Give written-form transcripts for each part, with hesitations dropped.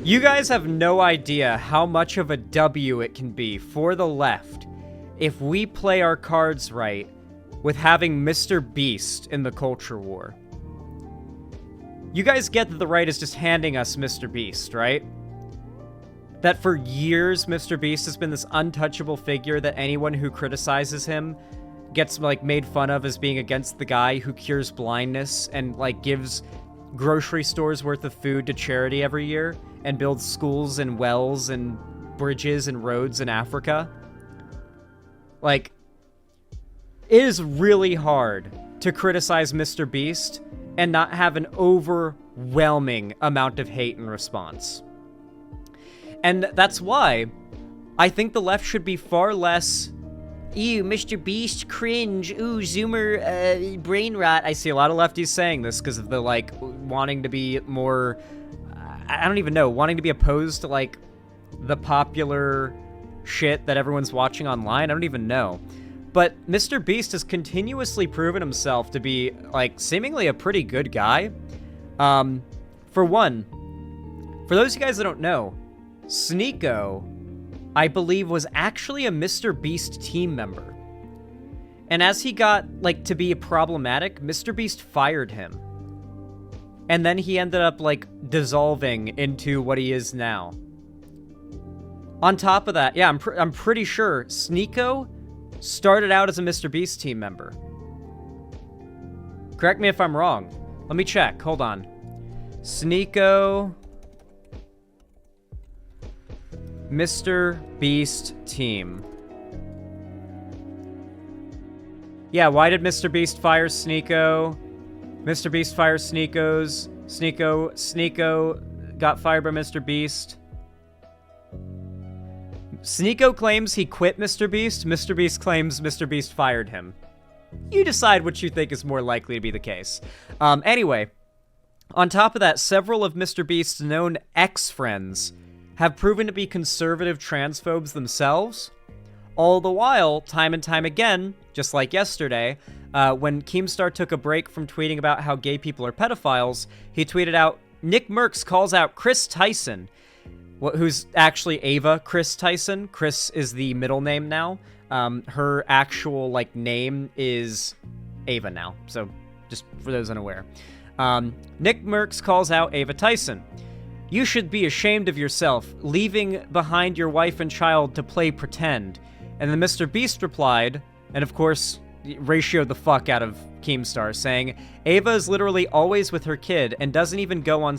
You guys have no idea how much of a W it can be for the left if we play our cards right with having MrBeast in the culture war. You guys get that the right is just handing us MrBeast, right? That for years, MrBeast has been this untouchable figure that anyone who criticizes him gets, like, made fun of as being against the guy who cures blindness and, like, gives grocery stores worth of food to charity every year and builds schools and wells and bridges and roads in Africa. Like, it is really hard to criticize MrBeast and not have an overwhelming amount of hate in response. And that's why I think the left should be far less, ew, MrBeast, cringe, ooh, Zoomer, brain rot. I see a lot of lefties saying this because of the, like, wanting to be more, I don't even know, wanting to be opposed to, like, the popular shit that everyone's watching online. I don't even know. But MrBeast has continuously proven himself to be, like, seemingly a pretty good guy. For one, for those of you guys that don't know, Sneeko, I believe, was actually a MrBeast team member. And as he got, like, to be problematic, MrBeast fired him. And then he ended up, like, dissolving into what he is now. On top of that, yeah, I'm pretty sure Sneeko started out as a MrBeast team member. Correct me if I'm wrong. Let me check. Hold on. Sneeko... MrBeast team. Yeah, why did MrBeast fire Sneeko? MrBeast fires Sneeko got fired by MrBeast. Sneeko claims he quit MrBeast. MrBeast claims MrBeast fired him. You decide what you think is more likely to be the case. Anyway, on top of that, several of MrBeast's known ex-friends have proven to be conservative transphobes themselves, all the while, time and time again, just like yesterday, when Keemstar took a break from tweeting about how gay people are pedophiles, he tweeted out, Nick Merckx calls out Chris Tyson, who's actually Ava Chris Tyson. Chris is the middle name now. Her actual, like, name is Ava now, so just for those unaware. Nick Merckx calls out Ava Tyson. You should be ashamed of yourself, leaving behind your wife and child to play pretend. And then MrBeast replied, and of course, ratioed the fuck out of Keemstar, saying, Ava is literally always with her kid and doesn't even go on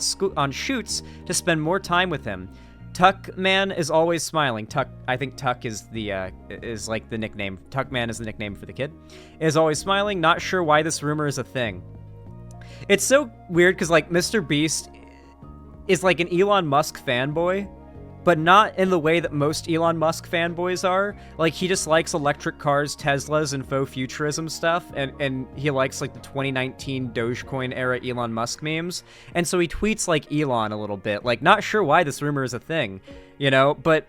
shoots to spend more time with him. Tuckman is always smiling. I think Tuck is is like the nickname. Tuckman is the nickname for the kid. Is always smiling, not sure why this rumor is a thing. It's so weird because, like, MrBeast is like an Elon Musk fanboy, but not in the way that most Elon Musk fanboys are. Like, he just likes electric cars, Teslas, and faux futurism stuff, and he likes, like, the 2019 Dogecoin era Elon Musk memes, and so he tweets like Elon a little bit, like, not sure why this rumor is a thing, you know, but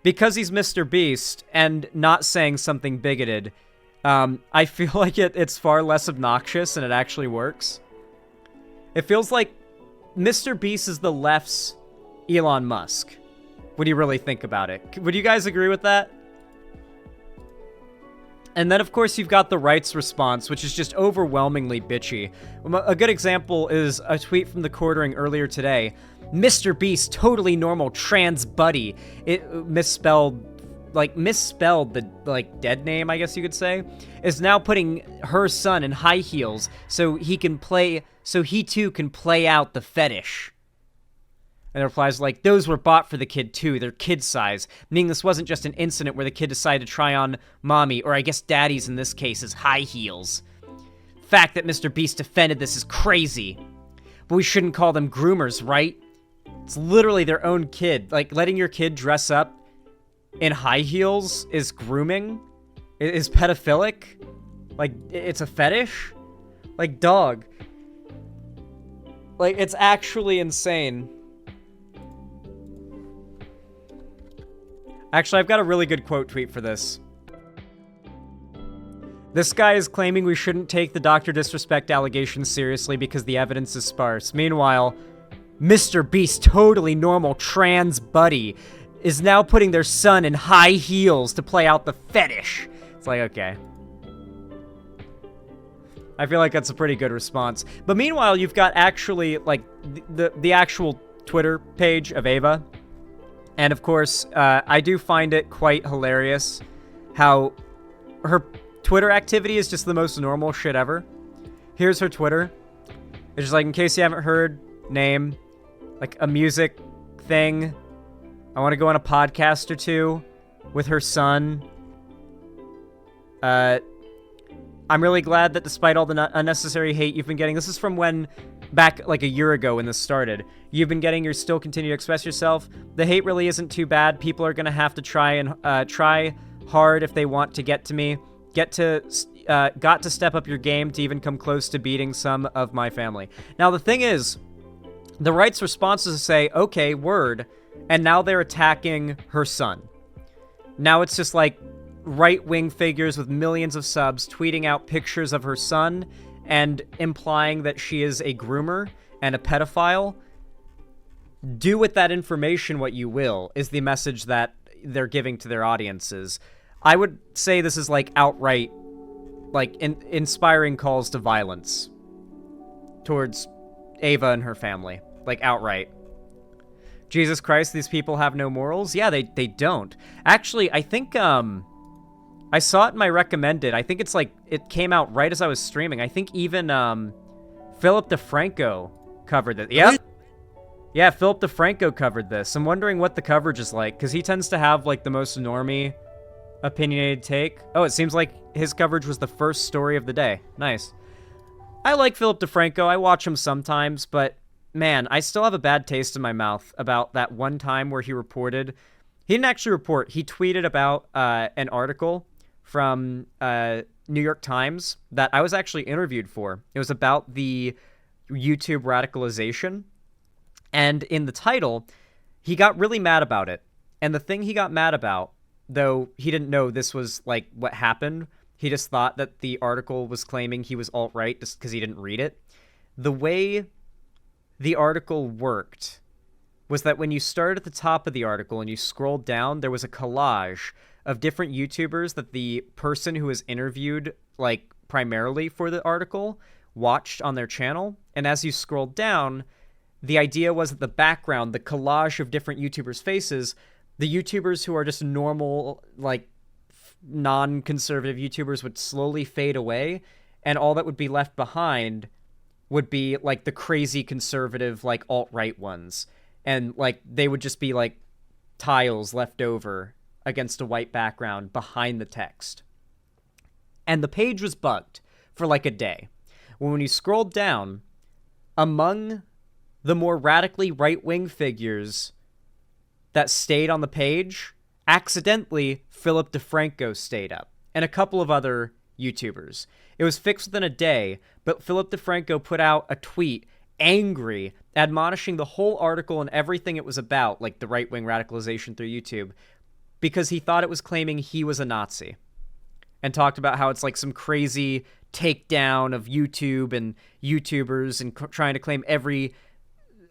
because he's MrBeast and not saying something bigoted, I feel like it's far less obnoxious and it actually works. It feels like MrBeast is the left's Elon Musk. What do you really think about it? Would you guys agree with that? And then, of course, you've got the right's response, which is just overwhelmingly bitchy. A good example is a tweet from The Quartering earlier today. MrBeast, totally normal trans buddy. It misspelled the, like, dead name, I guess you could say, is now putting her son in high heels so he too can play out the fetish. And the replies like, those were bought for the kid too, they're kid size, meaning this wasn't just an incident where the kid decided to try on mommy, or I guess daddy's in this case, is high heels. Fact that MrBeast defended this is crazy. But we shouldn't call them groomers, right? It's literally their own kid. Like, letting your kid dress up in high heels is grooming? Is pedophilic? Like, it's a fetish? Like, dog. Like, it's actually insane. Actually, I've got a really good quote tweet for this. This guy is claiming we shouldn't take the DrDisrespect allegations seriously because the evidence is sparse. Meanwhile, Mr. Beast, totally normal trans buddy, is now putting their son in high heels to play out the fetish. It's like, okay. I feel like that's a pretty good response. But meanwhile, you've got actually, like, the actual Twitter page of Ava. And of course, I do find it quite hilarious how her Twitter activity is just the most normal shit ever. Here's her Twitter. It's just like, in case you haven't heard, name, like a music thing. I want to go on a podcast or two with her son. I'm really glad that despite all the unnecessary hate you've been getting, this is from when, back like a year ago when this started, you've been getting, you still continue to express yourself. The hate really isn't too bad. People are going to have to try hard if they want to get to me. Got to step up your game to even come close to beating some of my family. Now, the thing is, the right's response is to say, okay, word, and now they're attacking her son. Now it's just like right-wing figures with millions of subs tweeting out pictures of her son and implying that she is a groomer and a pedophile. Do with that information what you will, is the message that they're giving to their audiences. I would say this is like outright, like inspiring calls to violence towards Ava and her family, like outright. Jesus Christ, these people have no morals? Yeah, they don't. Actually, I think I saw it in my recommended. I think it's like it came out right as I was streaming. I think even Philip DeFranco covered it. Yep. Yeah, Philip DeFranco covered this. I'm wondering what the coverage is like, because he tends to have like the most normie opinionated take. Oh, it seems like his coverage was the first story of the day. Nice. I like Philip DeFranco. I watch him sometimes, but man, I still have a bad taste in my mouth about that one time where he reported. He didn't actually report. He tweeted about an article from New York Times that I was actually interviewed for. It was about the YouTube radicalization. And in the title, he got really mad about it. And the thing he got mad about, though he didn't know this was like what happened, he just thought that the article was claiming he was alt-right just because he didn't read it. The way the article worked was that when you started at the top of the article and you scrolled down, there was a collage of different YouTubers that the person who was interviewed, like, primarily for the article watched on their channel. And as you scrolled down, the idea was that the background, the collage of different YouTubers' faces, the YouTubers who are just normal, like, non-conservative YouTubers would slowly fade away, and all that would be left behind would be, like, the crazy conservative, like, alt-right ones. And, like, they would just be, like, tiles left over against a white background behind the text. And the page was bugged for, like, a day. When you scrolled down, among the more radically right-wing figures that stayed on the page, accidentally, Philip DeFranco stayed up, and a couple of other YouTubers. It was fixed within a day, but Philip DeFranco put out a tweet, angry, admonishing the whole article and everything it was about, like the right-wing radicalization through YouTube, because he thought it was claiming he was a Nazi, and talked about how it's like some crazy takedown of YouTube and YouTubers and trying to claim every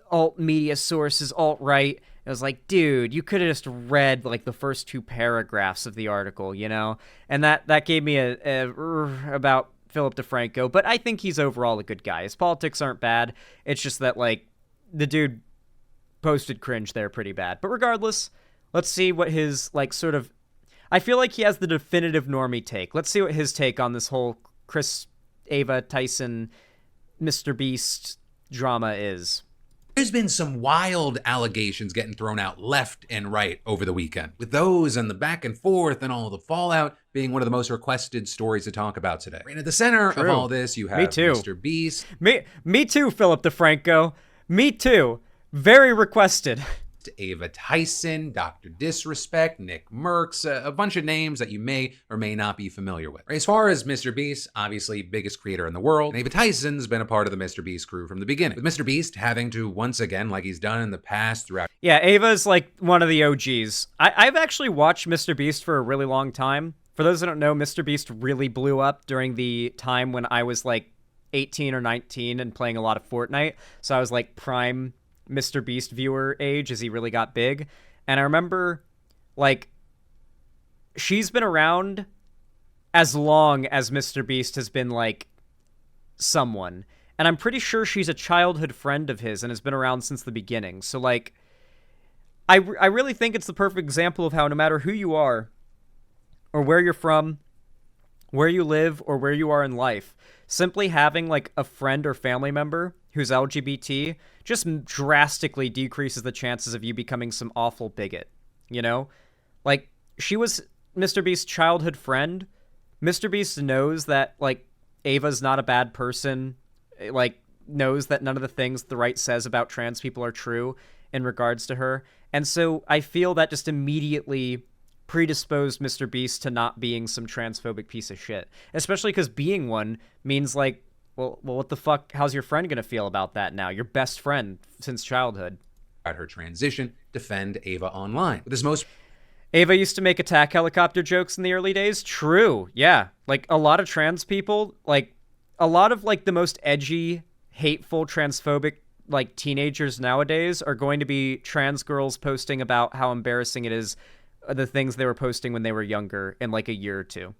alt media source is alt-right. It was like, dude, you could have just read like the first two paragraphs of the article, you know? And that gave me a about Philip DeFranco, but I think he's overall a good guy. His politics aren't bad. It's just that, like, the dude posted cringe there pretty bad. But regardless, let's see what his, like, sort of... I feel like he has the definitive normie take. Let's see what his take on this whole Ava Tyson, MrBeast drama is. There's been some wild allegations getting thrown out left and right over the weekend, with those and the back and forth and all the fallout being one of the most requested stories to talk about today. Right at the center of all this, you have MrBeast. Me too, Philip DeFranco. Me too. Very requested. Ava Tyson, DrDisrespect, Nick Merckx, a bunch of names that you may or may not be familiar with. As far as MrBeast, obviously biggest creator in the world, and Ava Tyson's been a part of the MrBeast crew from the beginning, with MrBeast having to, once again, like he's done in the past throughout... Yeah, Ava's like one of the OGs. I've actually watched MrBeast for a really long time. For those that don't know, MrBeast really blew up during the time when I was like 18 or 19 and playing a lot of Fortnite, so I was like prime MrBeast viewer age as he really got big. And I remember, like, she's been around as long as MrBeast has been, like, someone. And I'm pretty sure she's a childhood friend of his and has been around since the beginning. So, like, I really think it's the perfect example of how no matter who you are, or where you're from, where you live, or where you are in life, simply having, like, a friend or family member who's LGBT just drastically decreases the chances of you becoming some awful bigot, you know? Like, she was MrBeast's childhood friend. MrBeast knows that, like, Ava's not a bad person, like, knows that none of the things the right says about trans people are true in regards to her. And so I feel that just immediately predisposed MrBeast to not being some transphobic piece of shit. Especially because being one means, like, well, what the fuck? How's your friend going to feel about that now? Your best friend since childhood. About her transition, defend Ava online. With this most Ava used to make attack helicopter jokes in the early days. True. Yeah. Like, a lot of trans people, like, a lot of, like, the most edgy, hateful, transphobic, like, teenagers nowadays are going to be trans girls posting about how embarrassing it is, the things they were posting when they were younger in, like, a year or two.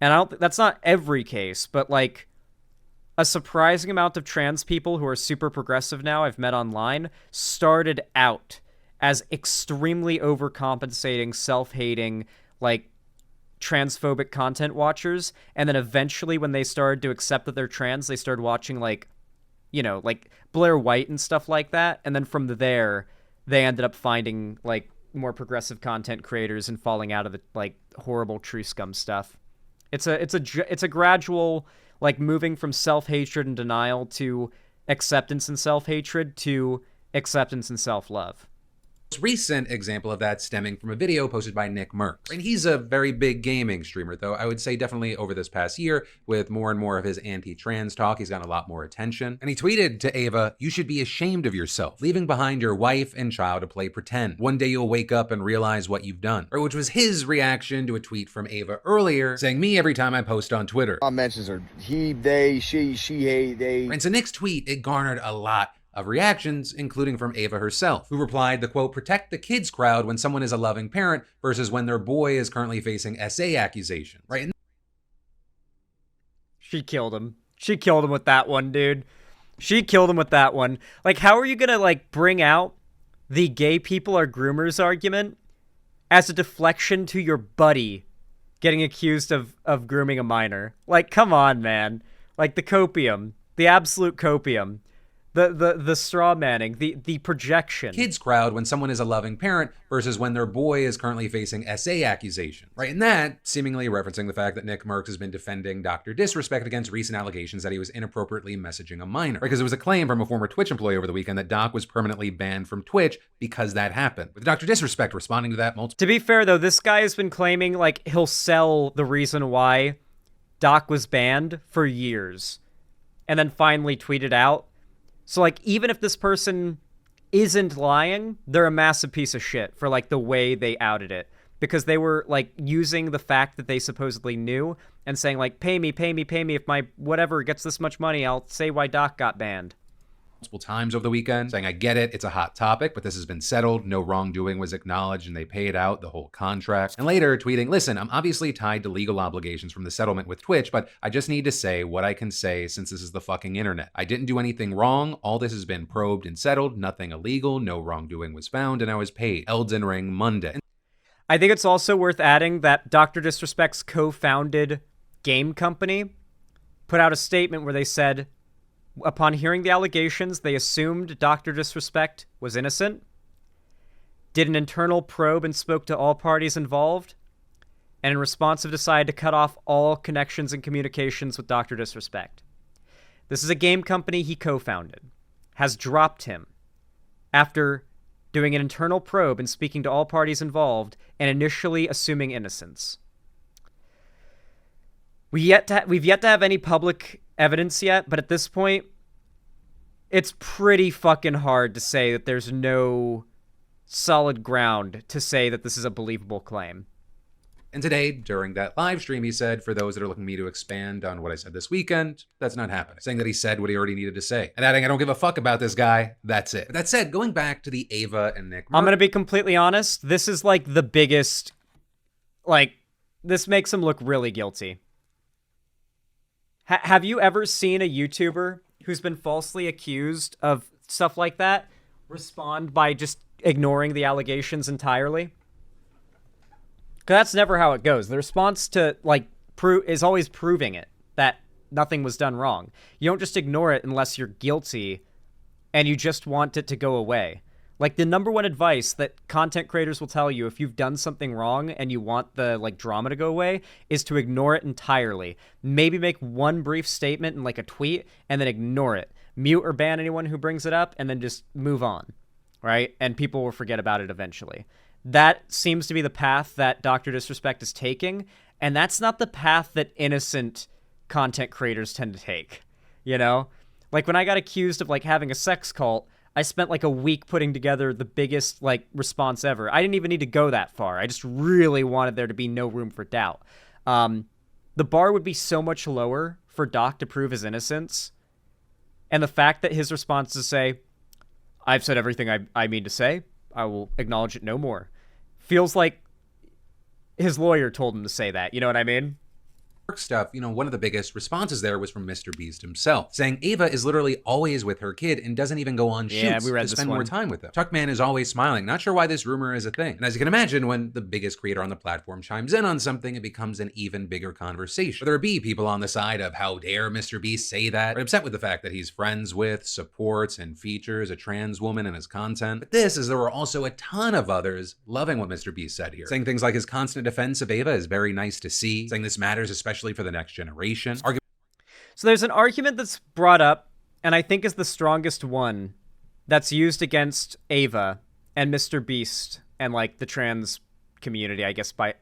And that's not every case, but, like, a surprising amount of trans people who are super progressive now I've met online started out as extremely overcompensating, self-hating, like, transphobic content watchers, and then eventually when they started to accept that they're trans, they started watching, like, you know, like Blair White and stuff like that, and then from there they ended up finding, like, more progressive content creators and falling out of the, like, horrible true scum stuff. It's a gradual, like, moving from self-hatred and denial to acceptance and self-hatred to acceptance and self-love. recent example of that stemming from a video posted by Nick Merckx. And he's a very big gaming streamer, though I would say definitely over this past year, with more and more of his anti-trans talk, he's gotten a lot more attention. And he tweeted to Ava, "You should be ashamed of yourself, leaving behind your wife and child to play pretend. One day you'll wake up and realize what you've done." Or which was his reaction to a tweet from Ava earlier, saying, "Me every time I post on Twitter." My mentions are he, they, she, hey, they. And so Nick's tweet, it garnered a lot of reactions, including from Ava herself, who replied the quote, "Protect the kids crowd when someone is a loving parent versus when their boy is currently facing SA accusations." Right? And she killed him. She killed him with that one, dude. She killed him with that one. Like, how are you gonna, like, bring out the gay people are groomers argument as a deflection to your buddy getting accused of grooming a minor? Like, come on, man. Like, the copium. The absolute copium. The straw manning, the projection. Kids crowd when someone is a loving parent versus when their boy is currently facing SA accusations. Right? And that seemingly referencing the fact that Nick Merckx has been defending DrDisrespect against recent allegations that he was inappropriately messaging a minor. Right? Because there was a claim from a former Twitch employee over the weekend that Doc was permanently banned from Twitch because that happened. With DrDisrespect responding to that multiple. To be fair, though, this guy has been claiming, like, he'll sell the reason why Doc was banned for years and then finally tweeted out. So, like, even if this person isn't lying, they're a massive piece of shit for, like, the way they outed it. Because they were, like, using the fact that they supposedly knew and saying, like, pay me, if my whatever gets this much money, I'll say why Doc got banned. Multiple times over the weekend, saying, "I get it, it's a hot topic, but this has been settled, no wrongdoing was acknowledged, and they paid out the whole contract." And later tweeting, "Listen, I'm obviously tied to legal obligations from the settlement with Twitch, but I just need to say what I can say since this is the fucking internet. I didn't do anything wrong, all this has been probed and settled, nothing illegal, no wrongdoing was found, and I was paid. Elden Ring Monday." I think it's also worth adding that DrDisrespect's co-founded game company put out a statement where they said, upon hearing the allegations, they assumed DrDisrespect was innocent, did an internal probe and spoke to all parties involved, and in response have decided to cut off all connections and communications with DrDisrespect. This is a game company he co-founded, has dropped him after doing an internal probe and speaking to all parties involved and initially assuming innocence. We've yet to have any public evidence yet, but at this point, it's pretty fucking hard to say that there's no solid ground to say that this is a believable claim. And today, during that live stream, he said, for those that are looking me to expand on what I said this weekend, that's not happening. Saying that he said what he already needed to say. And adding, I don't give a fuck about this guy. That's it. But that said, going back to the Ava and Nick. I'm going to be completely honest. This is like the biggest, like, this makes him look really guilty. Have you ever seen a YouTuber who's been falsely accused of stuff like that respond by just ignoring the allegations entirely? Because that's never how it goes. The response to, like, is always proving it, that nothing was done wrong. You don't just ignore it unless you're guilty and you just want it to go away. Like, the number one advice that content creators will tell you if you've done something wrong and you want the, like, drama to go away is to ignore it entirely. Maybe make one brief statement in, like, a tweet and then ignore it. Mute or ban anyone who brings it up and then just move on, right? And people will forget about it eventually. That seems to be the path that DrDisrespect is taking, and that's not the path that innocent content creators tend to take, you know? Like, when I got accused of, like, having a sex cult, I spent, like, a week putting together the biggest, like, response ever. I didn't even need to go that far. I just really wanted there to be no room for doubt. The bar would be so much lower for Doc to prove his innocence, and the fact that his response is say, I've said everything I mean to say, I will acknowledge it no more, feels like his lawyer told him to say that. You know what I mean? Stuff, you know, one of the biggest responses there was from MrBeast himself, saying Ava is literally always with her kid and doesn't even go on shoots to spend more time with them. Tuckman is always smiling, not sure why this rumor is a thing. And as you can imagine, when the biggest creator on the platform chimes in on something, it becomes an even bigger conversation. Whether it be people on the side of how dare MrBeast say that, or upset with the fact that he's friends with, supports, and features a trans woman in his content. But this is there were also a ton of others loving what MrBeast said here, saying things like his constant defense of Ava is very nice to see, saying this matters especially for the next generation. So there's an argument that's brought up, and I think is the strongest one, that's used against Ava and MrBeast and, like, the trans community, I guess, by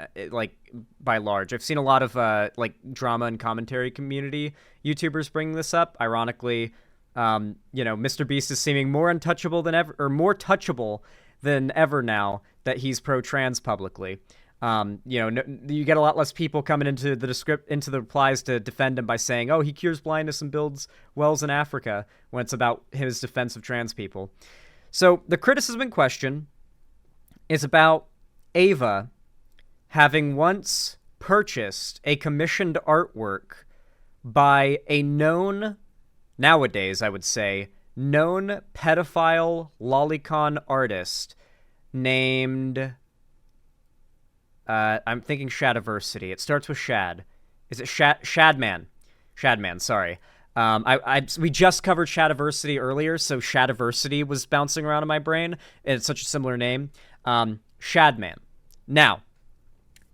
large. I've seen a lot of like drama and commentary community YouTubers bring this up. Ironically, you know, MrBeast is seeming more untouchable than ever, or more touchable than ever now that he's pro-trans publicly. You know, you get a lot less people coming into the replies to defend him by saying, "Oh, he cures blindness and builds wells in Africa," when it's about his defense of trans people. So the criticism in question is about Ava having once purchased a commissioned artwork by a known, nowadays I would say, known pedophile lolicon artist named... I'm thinking Shadiversity. It starts with Shad. Is it Shadman? Shadman, sorry. We just covered Shadiversity earlier, so Shadiversity was bouncing around in my brain. It's such a similar name. Shadman. Now,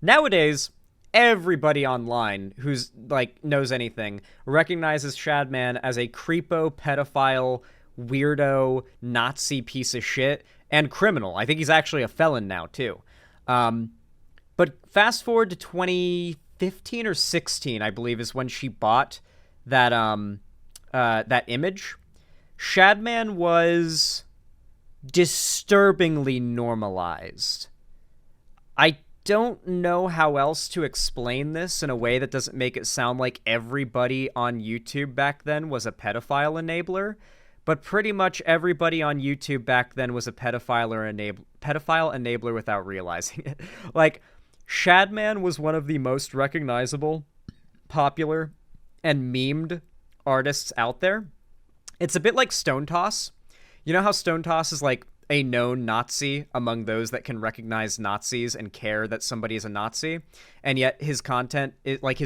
nowadays, everybody online who's, like, knows anything recognizes Shadman as a creepo, pedophile, weirdo, Nazi piece of shit, and criminal. I think he's actually a felon now, too. But fast forward to 2015 or 16, I believe, is when she bought that that image. Shadman was disturbingly normalized. I don't know how else to explain this in a way that doesn't make it sound like everybody on YouTube back then was a pedophile enabler, but pretty much everybody on YouTube back then was a pedophile enabler without realizing it. Like, Shadman was one of the most recognizable, popular, and memed artists out there. It's a bit like Stone Toss. You know how Stone Toss is like a known Nazi among those that can recognize Nazis and care that somebody is a Nazi, and yet his content is like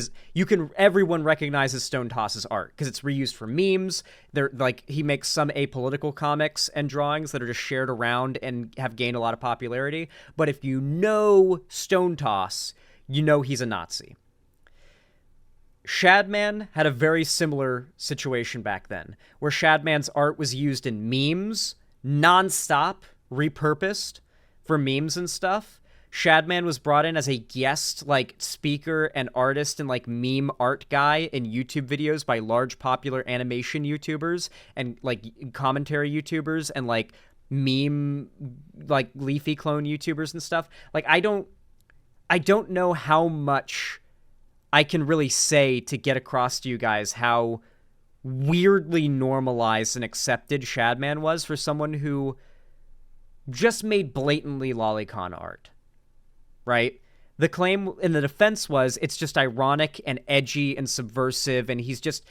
everyone recognizes Stone Toss's art because it's reused for memes. They're like, he makes some apolitical comics and drawings that are just shared around and have gained a lot of popularity. But if you know Stone Toss, you know he's a Nazi. Shadman had a very similar situation back then, where Shadman's art was used in memes, non-stop, repurposed for memes and stuff. Shadman was brought in as a guest, like, speaker and artist and, like, meme art guy in YouTube videos by large popular animation YouTubers and, like, commentary YouTubers and, like, meme, like, Leafy clone YouTubers and stuff. Like, I don't know how much I can really say to get across to you guys how weirdly normalized and accepted Shadman was for someone who just made blatantly lolicon art, right? The claim in the defense was it's just ironic and edgy and subversive, and he's just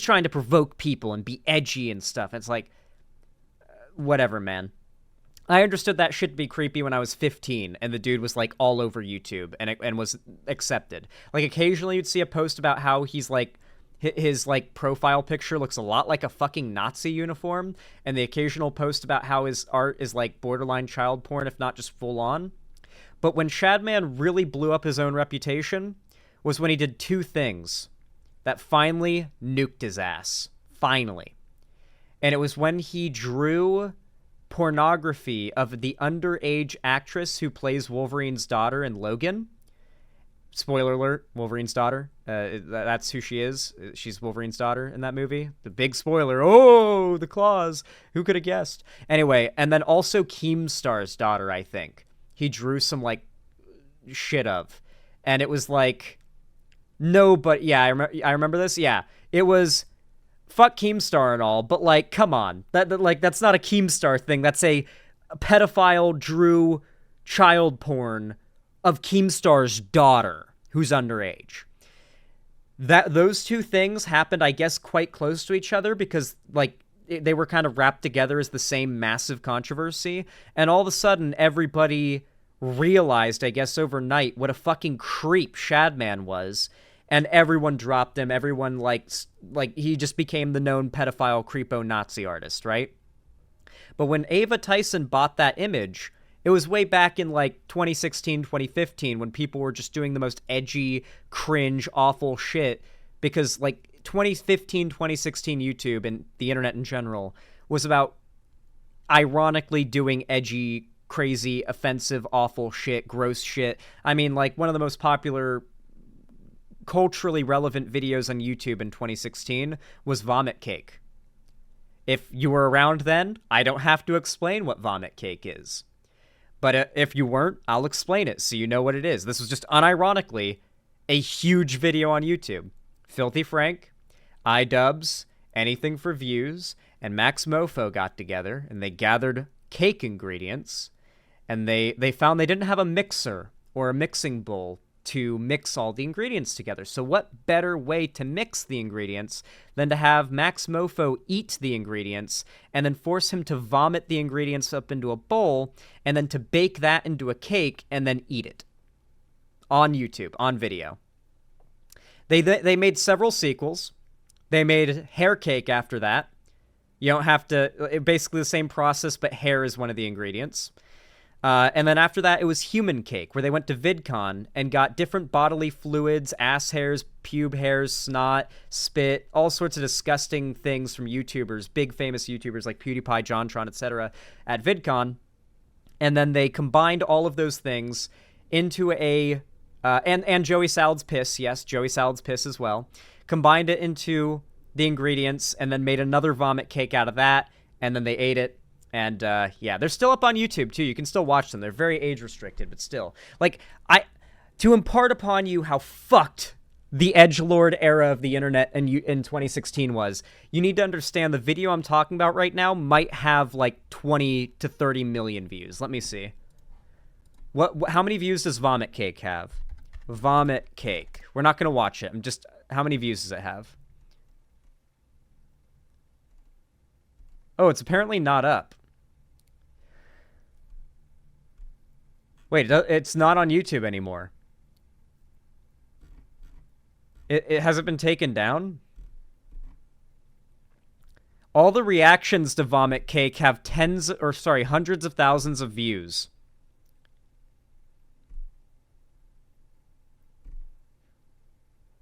trying to provoke people and be edgy and stuff. It's like, whatever, man. I understood that shit to be creepy when I was 15, and the dude was, like, all over YouTube and was accepted. Like, occasionally you'd see a post about how he's, like, his, like, profile picture looks a lot like a fucking Nazi uniform, and the occasional post about how his art is, like, borderline child porn, if not just full-on. But when Shadman really blew up his own reputation was when he did two things that finally nuked his ass. Finally. And it was when he drew pornography of the underage actress who plays Wolverine's daughter in Logan. Spoiler alert, Wolverine's daughter. That's who she is. She's Wolverine's daughter in that movie. The big spoiler. Oh, the claws. Who could have guessed? Anyway, and then also Keemstar's daughter, I think. He drew some, like, shit of. And it was like, no, but yeah, I remember this. Yeah, it was fuck Keemstar and all, but, like, come on. That's not a Keemstar thing. That's a pedophile drew child porn of Keemstar's daughter, who's underage. Those two things happened, I guess, quite close to each other because, like, they were kind of wrapped together as the same massive controversy, and all of a sudden, everybody realized, I guess, overnight, what a fucking creep Shadman was, and everyone dropped him. Everyone, like he just became the known pedophile creepo Nazi artist, right? But when Ava Tyson bought that image, it was way back in, like, 2016, 2015, when people were just doing the most edgy, cringe, awful shit, because, like, 2015, 2016 YouTube and the internet in general was about ironically doing edgy, crazy, offensive, awful shit, gross shit. I mean, like, one of the most popular culturally relevant videos on YouTube in 2016 was Vomit Cake. If you were around then, I don't have to explain what Vomit Cake is. But if you weren't, I'll explain it so you know what it is. This was just unironically a huge video on YouTube. Filthy Frank, iDubbbz, Anything for Views, and Max Mofo got together, and they gathered cake ingredients, and they found they didn't have a mixer or a mixing bowl to mix all the ingredients together. So what better way to mix the ingredients than to have Max Mofo eat the ingredients and then force him to vomit the ingredients up into a bowl and then to bake that into a cake and then eat it on YouTube, on video. They made several sequels. They made hair cake after that. You don't have to... Basically the same process, but hair is one of the ingredients. And then after that, it was human cake, where they went to VidCon and got different bodily fluids, ass hairs, pube hairs, snot, spit, all sorts of disgusting things from YouTubers, big famous YouTubers like PewDiePie, JonTron, etc. at VidCon. And then they combined all of those things into a... and Joey Salad's piss, yes, Joey Salad's piss as well. Combined it into the ingredients and then made another vomit cake out of that, and then they ate it. And, yeah, they're still up on YouTube, too. You can still watch them. They're very age-restricted, but still. Like, to impart upon you how fucked the edgelord era of the internet in 2016 was, you need to understand the video I'm talking about right now might have, like, 20 to 30 million views. Let me see. How many views does Vomit Cake have? Vomit Cake. We're not going to watch it. How many views does it have? Oh, it's apparently not up. Wait, it's not on YouTube anymore. It hasn't been taken down? All the reactions to Vomit Cake have hundreds of thousands of views.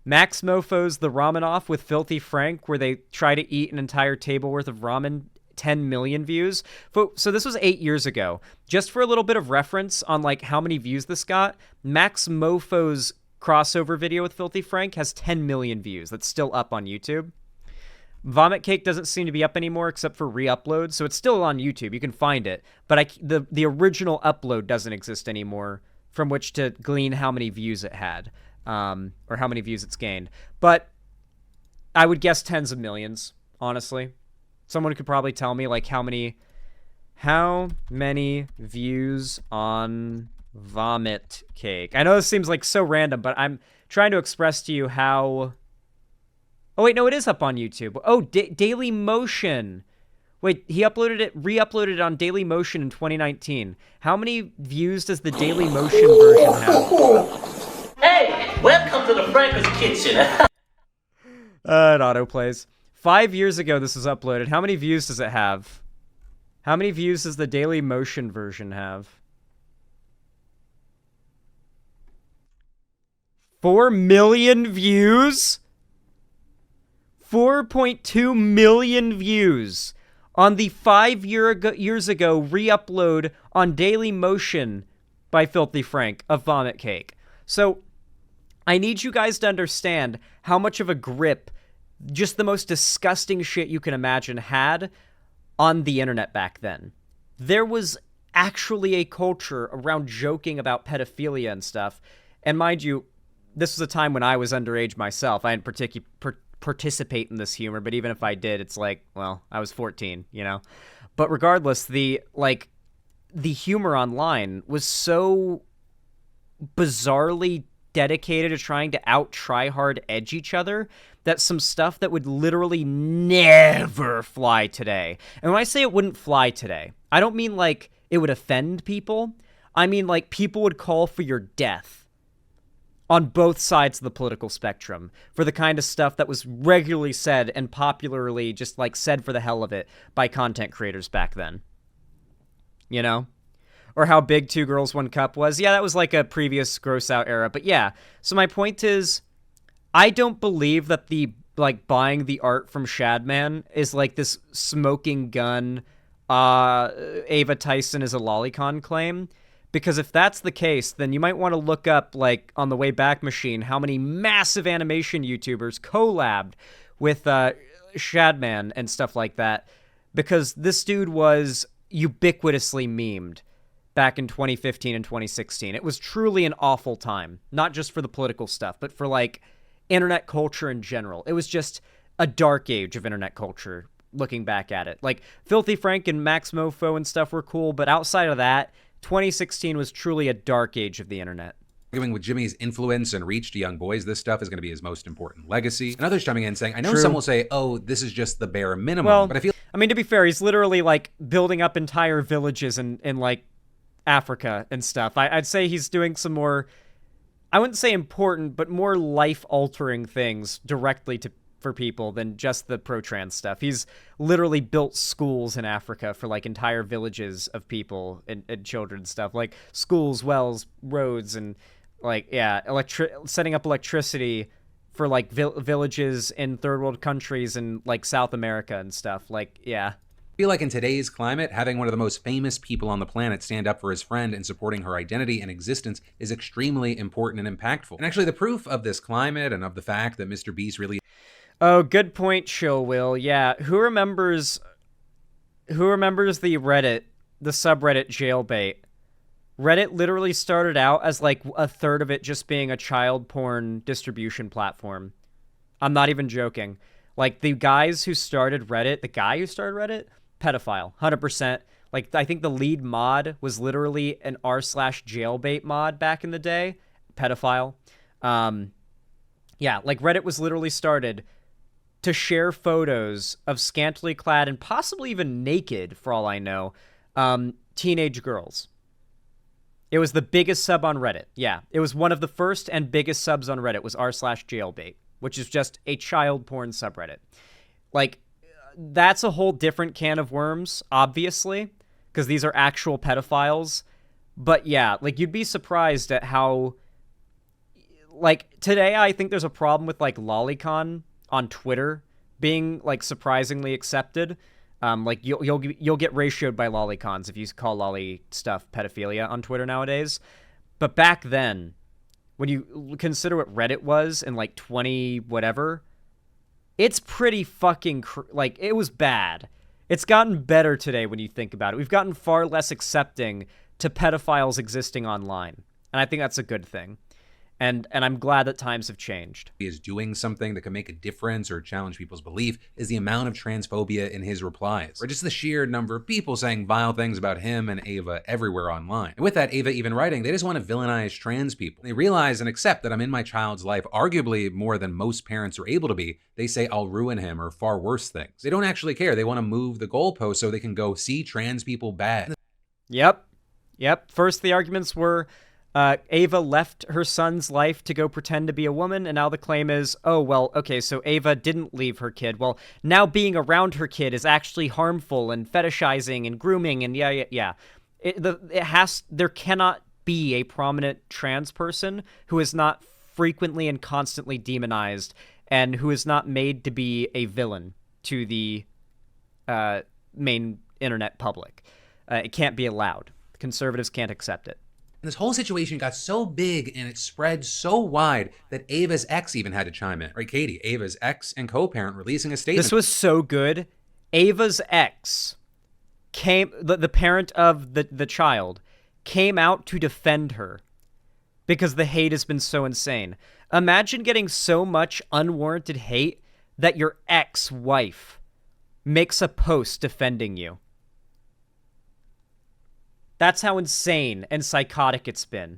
Max Mofo's The Ramen Off with Filthy Frank, where they try to eat an entire table worth of ramen, 10 million views. So this was 8 years ago. Just for a little bit of reference on, like, how many views this got, Max Mofo's crossover video with Filthy Frank has 10 million views. That's still up on YouTube. Vomit Cake doesn't seem to be up anymore except for re-uploads, so it's still on YouTube. You can find it, but the original upload doesn't exist anymore from which to glean how many views it had, or how many views it's gained. But I would guess tens of millions, honestly. Someone could probably tell me, like, how many views on Vomit Cake. I know this seems like so random, but I'm trying to express to you how... Oh, wait, no, it is up on YouTube. Oh, Daily Motion. Wait, he re-uploaded it on Daily Motion in 2019. How many views does the Daily Motion version have? Hey, welcome to the Franco's Kitchen. It autoplays. 5 years ago this was uploaded. How many views does it have? How many views does the Daily Motion version have? 4 million views? 4.2 million views on the 5 years ago re-upload on Daily Motion by Filthy Frank of Vomit Cake. So I need you guys to understand how much of a grip just the most disgusting shit you can imagine had on the internet back then. There was actually a culture around joking about pedophilia and stuff. And mind you, this was a time when I was underage myself. I didn't participate in this humor, but even if I did, it's like, well, I was 14, you know? But regardless, the humor online was so bizarrely dedicated to trying to out-try-hard edge each other that some stuff that would literally never fly today. And when I say it wouldn't fly today, I don't mean like it would offend people. I mean like people would call for your death on both sides of the political spectrum for the kind of stuff that was regularly said and popularly just like said for the hell of it by content creators back then. You know? Or how big Two Girls, One Cup was. Yeah, that was like a previous gross out era. But yeah, so my point is, I don't believe that the, like, buying the art from Shadman is like this smoking gun, Ava Tyson is a lolicon claim. Because if that's the case, then you might want to look up, like, on the Wayback Machine, how many massive animation YouTubers collabed with Shadman and stuff like that. Because this dude was ubiquitously memed back in 2015 and 2016. It was truly an awful time. Not just for the political stuff, but for, like, internet culture in general. It was just a dark age of internet culture, looking back at it. Like, Filthy Frank and Max Mofo and stuff were cool, but outside of that, 2016 was truly a dark age of the internet. Arguing with Jimmy's influence and reach to young boys, this stuff is going to be his most important legacy. And others chiming in saying, I know True. some will say, oh, this is just the bare minimum, Well, but I feel... I mean, to be fair, he's literally, like, building up entire villages in like, Africa and stuff. I'd say he's doing some more, I wouldn't say important, but more life-altering things directly for people than just the pro-trans stuff. He's literally built schools in Africa for, like, entire villages of people and children and stuff. Like, schools, wells, roads, and, like, yeah, setting up electricity for, like, villages in third world countries and, like, South America and stuff. Like, yeah. I feel like in today's climate, having one of the most famous people on the planet stand up for his friend and supporting her identity and existence is extremely important and impactful. And actually, the proof of this climate and of the fact that MrBeast really... Oh, good point, Chill Will. Yeah, who remembers the Reddit, the subreddit Jailbait? Reddit literally started out as like a third of it just being a child porn distribution platform. I'm not even joking. Like, the guy who started Reddit, pedophile, 100%. Like, I think the lead mod was literally an r/jailbait mod back in the day. Pedophile. Yeah, like, Reddit was literally started to share photos of scantily clad and possibly even naked, for all I know, teenage girls. It was the biggest sub on Reddit. Yeah, it was one of the first and biggest subs on Reddit was r/jailbait, which is just a child porn subreddit. Like, that's a whole different can of worms, obviously, because these are actual pedophiles. But yeah, like, you'd be surprised at how, like, today I think there's a problem with, like, lolicon on Twitter being, like, surprisingly accepted. Like, you'll get ratioed by lolicons if you call lolly stuff pedophilia on Twitter nowadays. But back then, when you consider what Reddit was in, like, 20 whatever, it's pretty fucking like, it was bad. It's gotten better today when you think about it. We've gotten far less accepting to pedophiles existing online. And I think that's a good thing. And I'm glad that times have changed. Is doing something that can make a difference or challenge people's belief is the amount of transphobia in his replies, or just the sheer number of people saying vile things about him and Ava everywhere online. And with that, Ava even writing, they just want to villainize trans people. They realize and accept that I'm in my child's life arguably more than most parents are able to be. They say I'll ruin him or far worse things. They don't actually care. They want to move the goalpost so they can go see trans people bad. Yep. First, the arguments were Ava left her son's life to go pretend to be a woman, and now the claim is, oh, well, okay, so Ava didn't leave her kid. Well, now being around her kid is actually harmful and fetishizing and grooming, and yeah. There cannot be a prominent trans person who is not frequently and constantly demonized and who is not made to be a villain to the main internet public. It can't be allowed. Conservatives can't accept it. And this whole situation got so big and it spread so wide that Ava's ex even had to chime in. Right, Katie, Ava's ex and co-parent releasing a statement. This was so good. Ava's ex came, the parent of the child, came out to defend her because the hate has been so insane. Imagine getting so much unwarranted hate that your ex-wife makes a post defending you. That's how insane and psychotic it's been.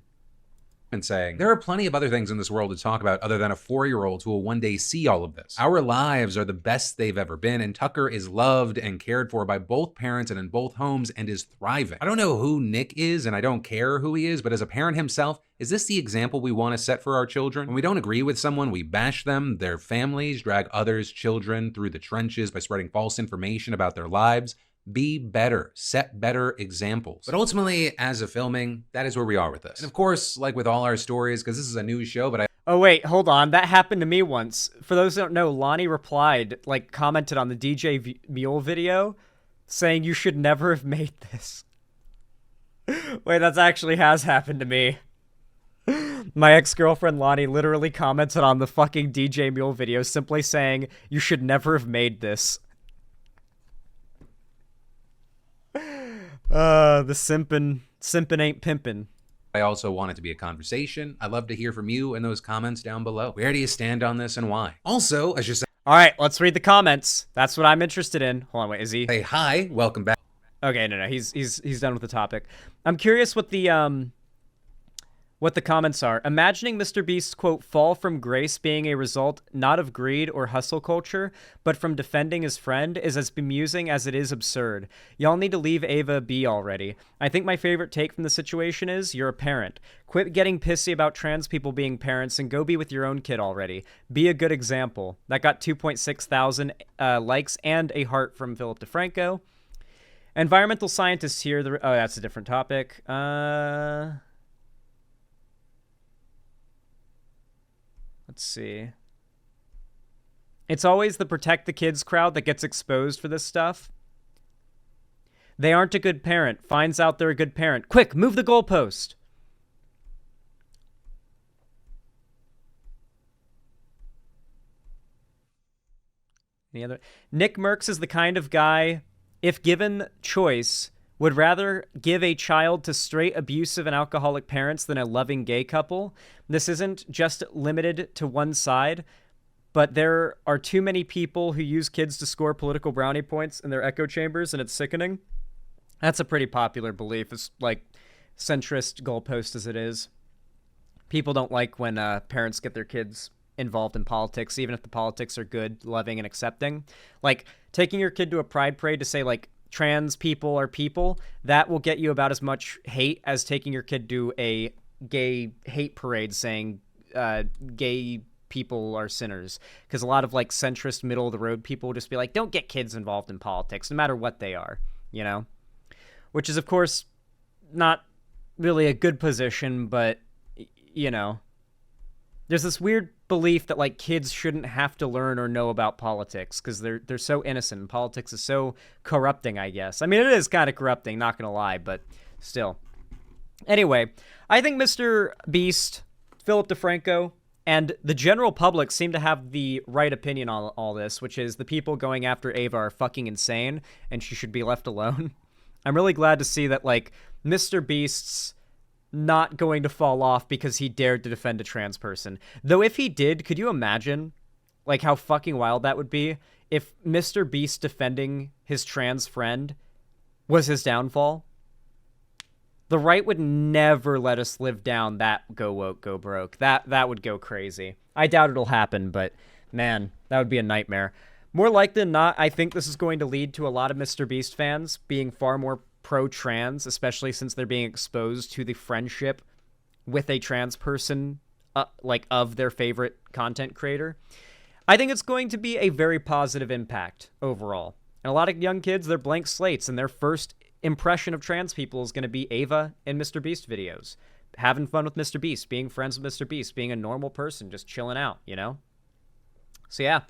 And saying, there are plenty of other things in this world to talk about other than a 4-year-old who will one day see all of this. Our lives are the best they've ever been, and Tucker is loved and cared for by both parents and in both homes and is thriving. I don't know who Nick is, and I don't care who he is, but as a parent himself, is this the example we want to set for our children? When we don't agree with someone, we bash them, their families, drag others' children through the trenches by spreading false information about their lives. Be better, set better examples. But ultimately, as of filming, that is where we are with this. And of course, like with all our stories, because this is a news show, but Oh wait, hold on. That happened to me once. For those who don't know, Lonnie replied, commented on the DJ Mule video, saying you should never have made this. Wait, that actually has happened to me. My ex-girlfriend Lonnie literally commented on the fucking DJ Mule video, simply saying, you should never have made this. The simpin' ain't pimpin'. I also want it to be a conversation. I'd love to hear from you in those comments down below. Where do you stand on this and why? Also, as you say, all right, let's read the comments. That's what I'm interested in. Hold on, wait, is he? Hey, hi, welcome back. Okay, no, he's done with the topic. I'm curious what the comments are. Imagining MrBeast's, quote, fall from grace being a result not of greed or hustle culture, but from defending his friend is as bemusing as it is absurd. Y'all need to leave Ava be already. I think my favorite take from the situation is, you're a parent. Quit getting pissy about trans people being parents and go be with your own kid already. Be a good example. That got 2.6 thousand likes and a heart from Philip DeFranco. Environmental scientists here. Oh, that's a different topic. Let's see. It's always the protect the kids crowd that gets exposed for this stuff. They aren't a good parent. Finds out they're a good parent. Quick, move the goalpost. Any other? Nick Merckx is the kind of guy, if given choice, would rather give a child to straight abusive and alcoholic parents than a loving gay couple. This isn't just limited to one side, but there are too many people who use kids to score political brownie points in their echo chambers, and it's sickening. That's a pretty popular belief, as centrist goalpost as it is. People don't like when parents get their kids involved in politics, even if the politics are good, loving, and accepting. Taking your kid to a pride parade to say, trans people are people, that will get you about as much hate as taking your kid to a gay hate parade saying gay people are sinners. Because a lot of centrist middle of the road people will just be like, don't get kids involved in politics no matter what they are, which is of course not really a good position, but there's this weird belief that kids shouldn't have to learn or know about politics because they're so innocent. Politics is so corrupting, I guess. I mean, it is kind of corrupting, not gonna lie, but still. Anyway, I think MrBeast, Philip DeFranco, and the general public seem to have the right opinion on all this, which is the people going after Ava are fucking insane and she should be left alone. I'm really glad to see that MrBeast's not going to fall off because he dared to defend a trans person. Though if he did, could you imagine like how fucking wild that would be if MrBeast defending his trans friend was his downfall? The right would never let us live down that go woke, go broke. That would go crazy. I doubt it'll happen, but man, that would be a nightmare. More likely than not, I think this is going to lead to a lot of MrBeast fans being far more pro-trans, especially since they're being exposed to the friendship with a trans person, like of their favorite content creator. I think it's going to be a very positive impact overall. And a lot of young kids, they're blank slates, and their first impression of trans people is going to be Ava and MrBeast videos. Having fun with MrBeast, being friends with MrBeast, being a normal person, just chilling out, you know? So yeah.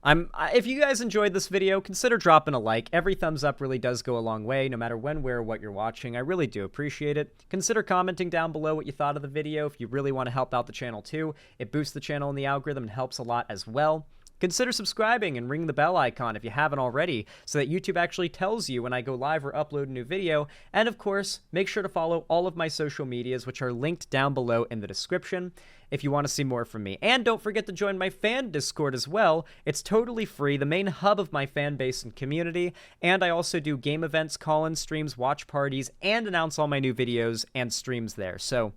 If you guys enjoyed this video, consider dropping a like. Every thumbs up really does go a long way, no matter when, where, or what you're watching. I really do appreciate it. Consider commenting down below what you thought of the video if you really want to help out the channel too. It boosts the channel in the algorithm and helps a lot as well. Consider subscribing and ring the bell icon if you haven't already, so that YouTube actually tells you when I go live or upload a new video. And of course, make sure to follow all of my social medias, which are linked down below in the description if you want to see more from me. And don't forget to join my fan Discord as well. It's totally free, the main hub of my fan base and community. And I also do game events, call-in streams, watch parties, and announce all my new videos and streams there. So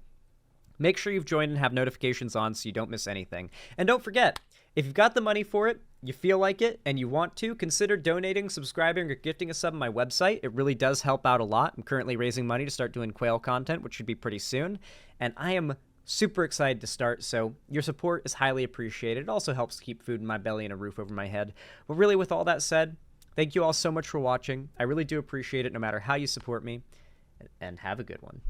make sure you've joined and have notifications on so you don't miss anything. And don't forget, if you've got the money for it, you feel like it, and you want to, consider donating, subscribing, or gifting a sub on my website. It really does help out a lot. I'm currently raising money to start doing quail content, which should be pretty soon. And I am super excited to start, so your support is highly appreciated. It also helps keep food in my belly and a roof over my head. But really, with all that said, thank you all so much for watching. I really do appreciate it no matter how you support me, and have a good one.